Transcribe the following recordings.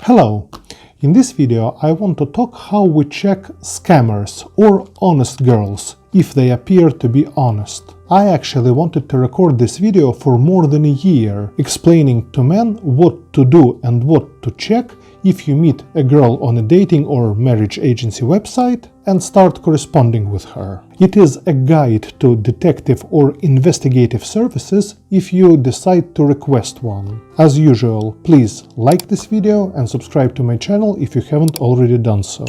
Hello! In this video I want to talk how we check scammers or honest girls, if they appear to be honest. I actually wanted to record this video for more than a year, explaining to men what to do and what to check if you meet a girl on a dating or marriage agency website and start corresponding with her. It is a guide to detective or investigative services if you decide to request one. As usual, please like this video and subscribe to my channel if you haven't already done so.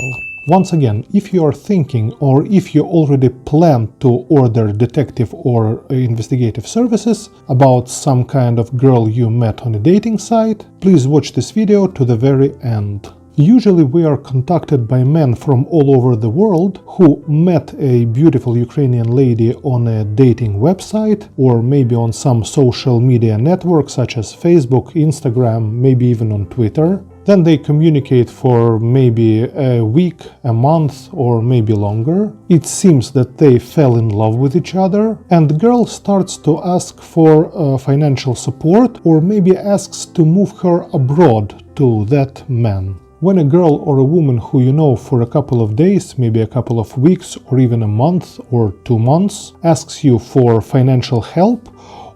Once again, if you are thinking or if you already plan to order detective or investigative services about some kind of girl you met on a dating site, please watch this video to the very end. Usually we are contacted by men from all over the world who met a beautiful Ukrainian lady on a dating website or maybe on some social media network such as Facebook, Instagram, maybe even on Twitter. Then they communicate for maybe a week, a month, or maybe longer. It seems that they fell in love with each other, and the girl starts to ask for financial support or maybe asks to move her abroad to that man. When a girl or a woman who you know for a couple of days, maybe a couple of weeks, or even a month or 2 months, asks you for financial help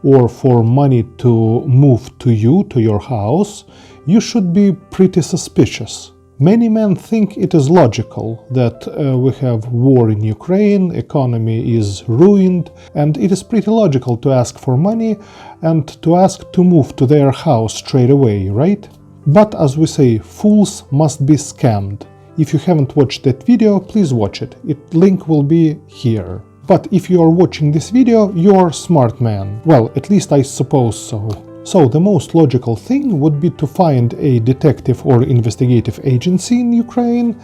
or for money to move to you, to your house, you should be pretty suspicious. Many men think it is logical that we have war in Ukraine, economy is ruined, and it is pretty logical to ask for money and to ask to move to their house straight away, right? But as we say, fools must be scammed. If you haven't watched that video, please watch it. Link will be here. But if you are watching this video, you are a smart man. Well, at least I suppose so. So the most logical thing would be to find a detective or investigative agency in Ukraine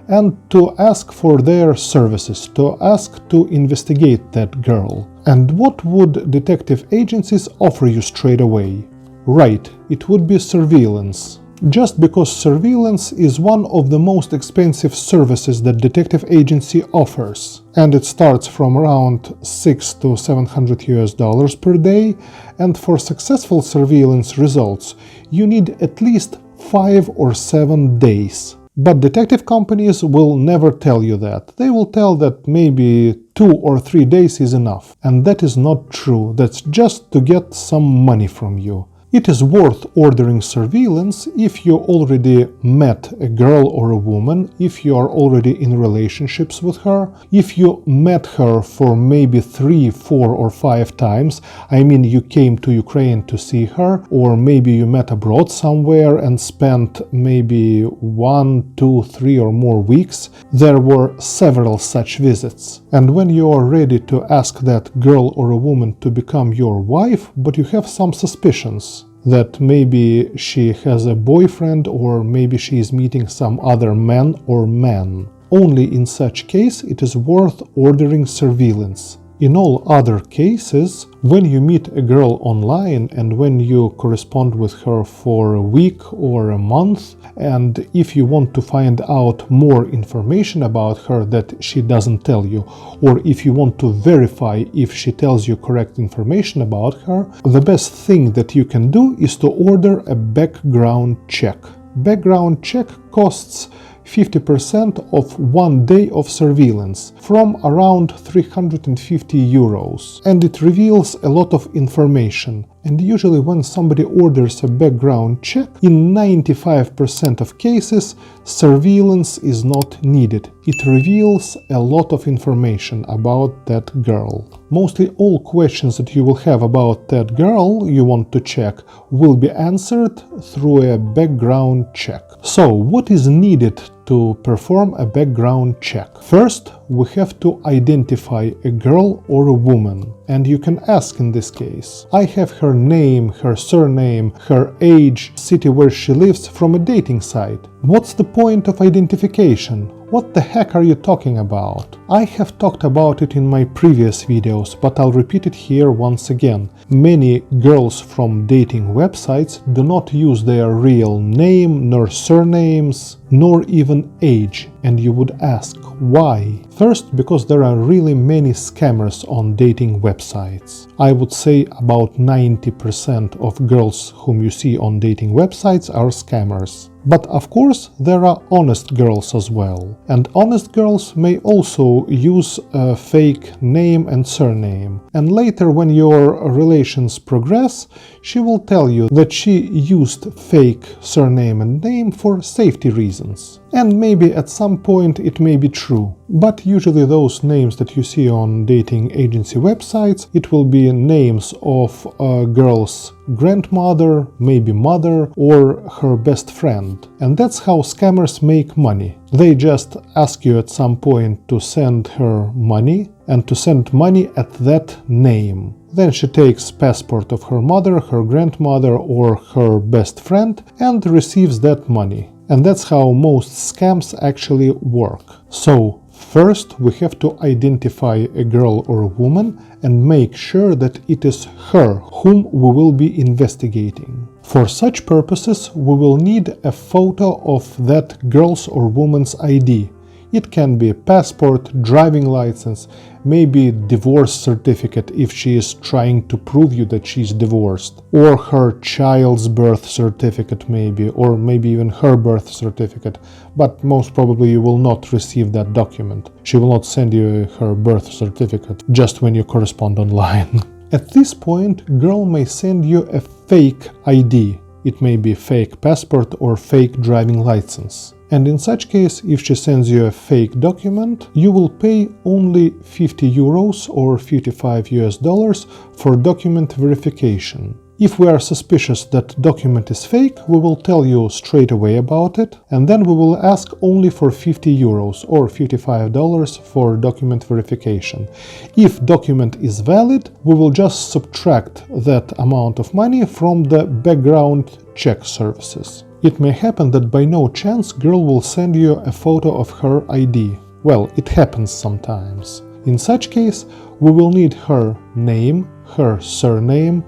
and to ask for their services, to ask to investigate that girl. And what would detective agencies offer you straight away? Right, it would be surveillance. Just because surveillance is one of the most expensive services that detective agency offers, and it starts from around $600 to $700 per day, and for successful surveillance results you need at least 5 or 7 days. But detective companies will never tell you that. They will tell that maybe 2 or 3 days is enough, and that is not true. That's just to get some money from you. It is worth ordering surveillance if you already met a girl or a woman, if you are already in relationships with her, if you met her for maybe 3, 4 or 5 times, I mean you came to Ukraine to see her, or maybe you met abroad somewhere and spent maybe 1, 2, 3 or more weeks. There were several such visits. And when you are ready to ask that girl or a woman to become your wife, but you have some suspicions that maybe she has a boyfriend or maybe she is meeting some other man or man. Only in such case it is worth ordering surveillance. In all other cases, when you meet a girl online and when you correspond with her for a week or a month, and if you want to find out more information about her that she doesn't tell you, or if you want to verify if she tells you correct information about her, the best thing that you can do is to order a background check. Background check costs 50% of 1 day of surveillance, from around 350 euros, and it reveals a lot of information. And usually when somebody orders a background check, in 95% of cases, surveillance is not needed. It reveals a lot of information about that girl. Mostly all questions that you will have about that girl you want to check will be answered through a background check. So, what is needed to perform a background check? First, we have to identify a girl or a woman, and you can ask in this case. I have her name, her surname, her age, city where she lives from a dating site. What's the point of identification? What the heck are you talking about? I have talked about it in my previous videos, but I'll repeat it here once again. Many girls from dating websites do not use their real name, nor surnames, nor even age, and you would ask, why? First, because there are really many scammers on dating websites. I would say about 90% of girls whom you see on dating websites are scammers. But of course, there are honest girls as well. And honest girls may also use a fake name and surname. And later, when your relations progress, she will tell you that she used fake surname and name for safety reasons. And maybe at some point it may be true. But usually those names that you see on dating agency websites, it will be names of a girl's grandmother, maybe mother, or her best friend. And that's how scammers make money. They just ask you at some point to send her money, and to send money at that name. Then she takes passport of her mother, her grandmother, or her best friend and receives that money. And that's how most scams actually work. So first we have to identify a girl or a woman and make sure that it is her whom we will be investigating. For such purposes, we will need a photo of that girl's or woman's ID. It can be a passport, driving license, maybe divorce certificate if she is trying to prove you that she's divorced, or her child's birth certificate maybe, or maybe even her birth certificate, but most probably you will not receive that document. She will not send you her birth certificate just when you correspond online. At this point, girl may send you a fake ID. It may be fake passport or fake driving license. And in such case, if she sends you a fake document, you will pay only 50 euros or $55 for document verification. If we are suspicious that document is fake, we will tell you straight away about it, and then we will ask only for 50 euros or $55 for document verification. If document is valid, we will just subtract that amount of money from the background check services. It may happen that by no chance girl will send you a photo of her ID. Well, it happens sometimes. In such case, we will need her name, her surname,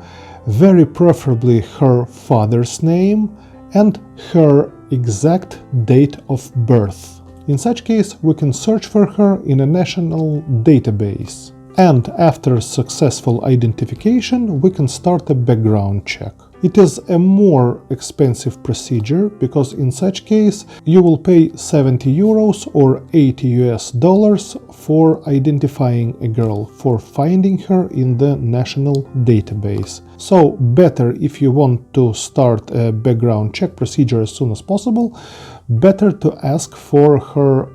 very preferably her father's name, and her exact date of birth. In such case, we can search for her in a national database. And after successful identification, we can start a background check. It is a more expensive procedure because in such case you will pay 70 euros or $80 for identifying a girl, for finding her in the national database. So better, if you want to start a background check procedure as soon as possible, better to ask for her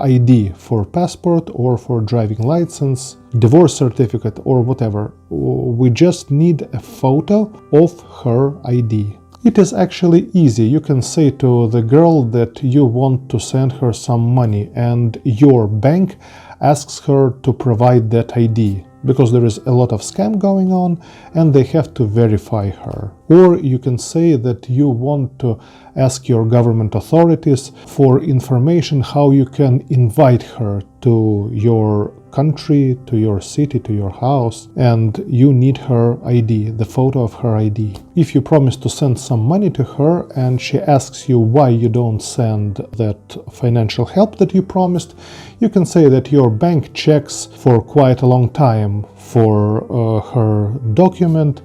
ID, for passport or for driving license, divorce certificate or whatever. We just need a photo of her ID. It is actually easy. You can say to the girl that you want to send her some money and your bank asks her to provide that ID, because there is a lot of scam going on and they have to verify her. Or you can say that you want to ask your government authorities for information how you can invite her to your country, to your city, to your house, and you need her ID, the photo of her ID. If you promise to send some money to her and she asks you why you don't send that financial help that you promised, you can say that your bank checks for quite a long time for her document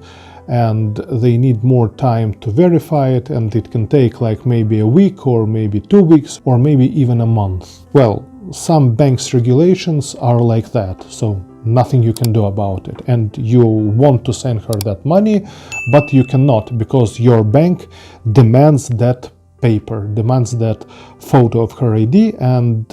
and they need more time to verify it, and it can take like maybe a week or maybe 2 weeks or maybe even a month. Well, some banks' regulations are like that, so nothing you can do about it. And you want to send her that money, but you cannot because your bank demands that paper, demands that photo of her ID and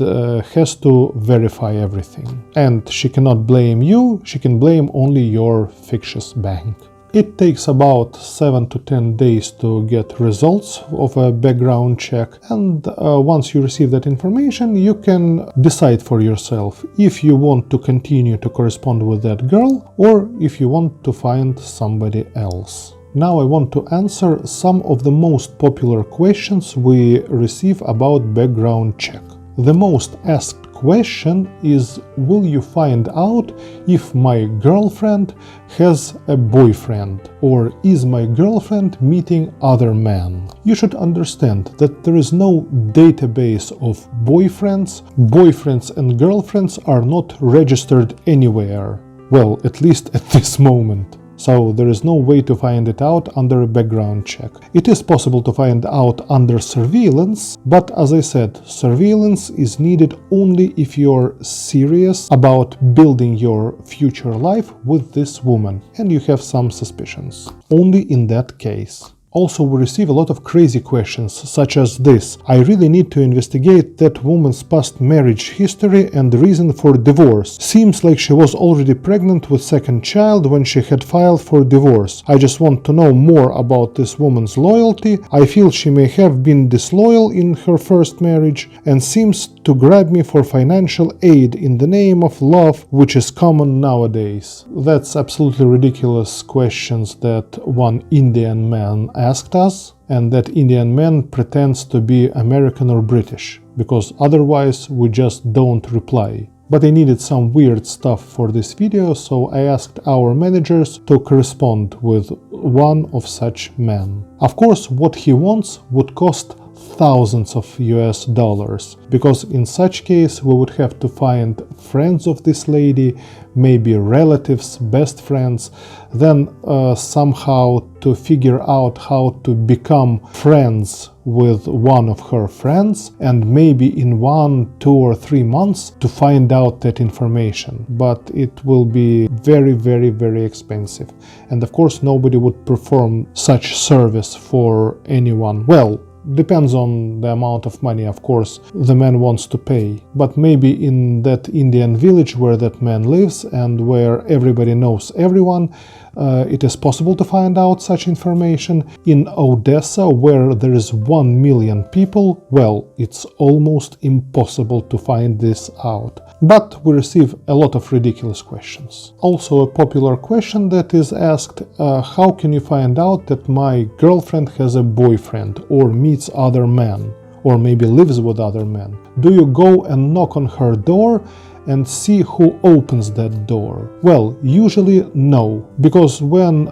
has to verify everything. And she cannot blame you, she can blame only your fictitious bank. It takes about 7 to 10 days to get results of a background check, and once you receive that information, you can decide for yourself if you want to continue to correspond with that girl or if you want to find somebody else. Now I want to answer some of the most popular questions we receive about background check. The most asked question is, will you find out if my girlfriend has a boyfriend, or is my girlfriend meeting other men? You should understand that there is no database of boyfriends. Boyfriends and girlfriends are not registered anywhere. Well, at least at this moment. So there is no way to find it out under a background check. It is possible to find out under surveillance, but as I said, surveillance is needed only if you're serious about building your future life with this woman and you have some suspicions. Only in that case. Also, we receive a lot of crazy questions, such as this: I really need to investigate that woman's past marriage history and the reason for divorce. Seems like she was already pregnant with second child when she had filed for divorce. I just want to know more about this woman's loyalty. I feel she may have been disloyal in her first marriage and seems to grab me for financial aid in the name of love, which is common nowadays. That's absolutely ridiculous questions that one Indian man asked us, and that Indian man pretends to be American or British, because otherwise we just don't reply. But I needed some weird stuff for this video, so I asked our managers to correspond with one of such men. Of course, what he wants would cost thousands of US dollars, because in such case we would have to find friends of this lady, maybe relatives, best friends, then somehow to figure out how to become friends with one of her friends, and maybe in 1, 2 or 3 months to find out that information. But it will be very, very, very expensive. And of course nobody would perform such service for anyone. Well, depends on the amount of money, of course, the man wants to pay. But maybe in that Indian village where that man lives and where everybody knows everyone, it is possible to find out such information. In Odessa, where there is 1 million people, well, it's almost impossible to find this out. But we receive a lot of ridiculous questions. Also, a popular question that is asked: how can you find out that my girlfriend has a boyfriend or meets other men, or maybe lives with other men? Do you go and knock on her door and see who opens that door? Well, usually no, because when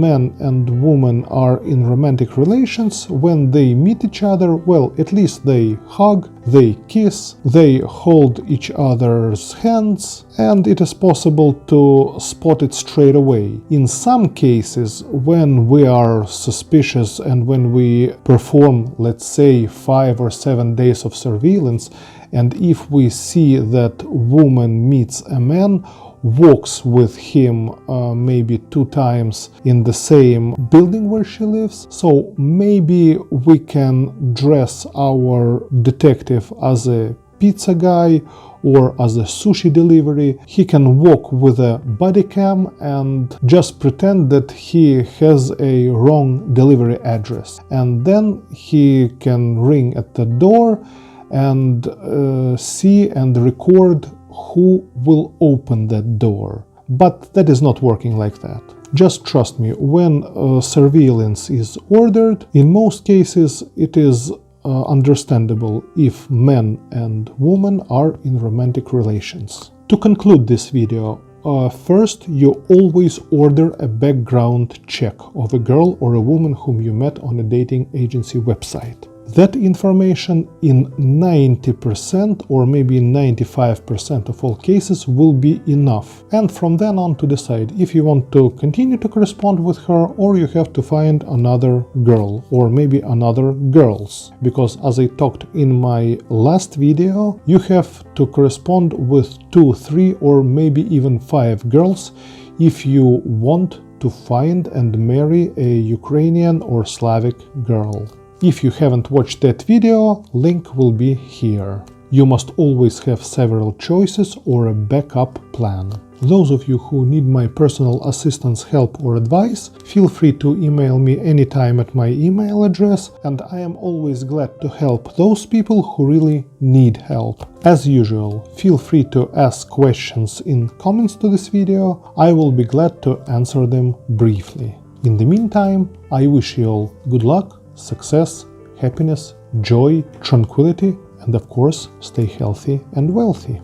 man and woman are in romantic relations, when they meet each other, well, at least they hug, they kiss, they hold each other's hands, and it is possible to spot it straight away. In some cases, when we are suspicious and when we perform, let's say, 5 or 7 days of surveillance, and if we see that woman meets a man, walks with him maybe 2 times in the same building where she lives, so maybe we can dress our detective as a pizza guy or as a sushi delivery. He can walk with a body cam and just pretend that he has a wrong delivery address, and then he can ring at the door and see and record who will open that door. But that is not working like that. Just trust me, when surveillance is ordered, in most cases it is understandable if men and women are in romantic relations. To conclude this video, first, you always order a background check of a girl or a woman whom you met on a dating agency website. That information in 90% or maybe 95% of all cases will be enough, and from then on to decide if you want to continue to correspond with her or you have to find another girl or maybe another girls, because as I talked in my last video, you have to correspond with 2, 3 or maybe even 5 girls if you want to find and marry a Ukrainian or Slavic girl. If you haven't watched that video, link will be here. You must always have several choices or a backup plan. Those of you who need my personal assistance, help or advice, feel free to email me anytime at my email address, and I am always glad to help those people who really need help. As usual, feel free to ask questions in comments to this video. I will be glad to answer them briefly. In the meantime, I wish you all good luck, success, happiness, joy, tranquility, and of course, stay healthy and wealthy.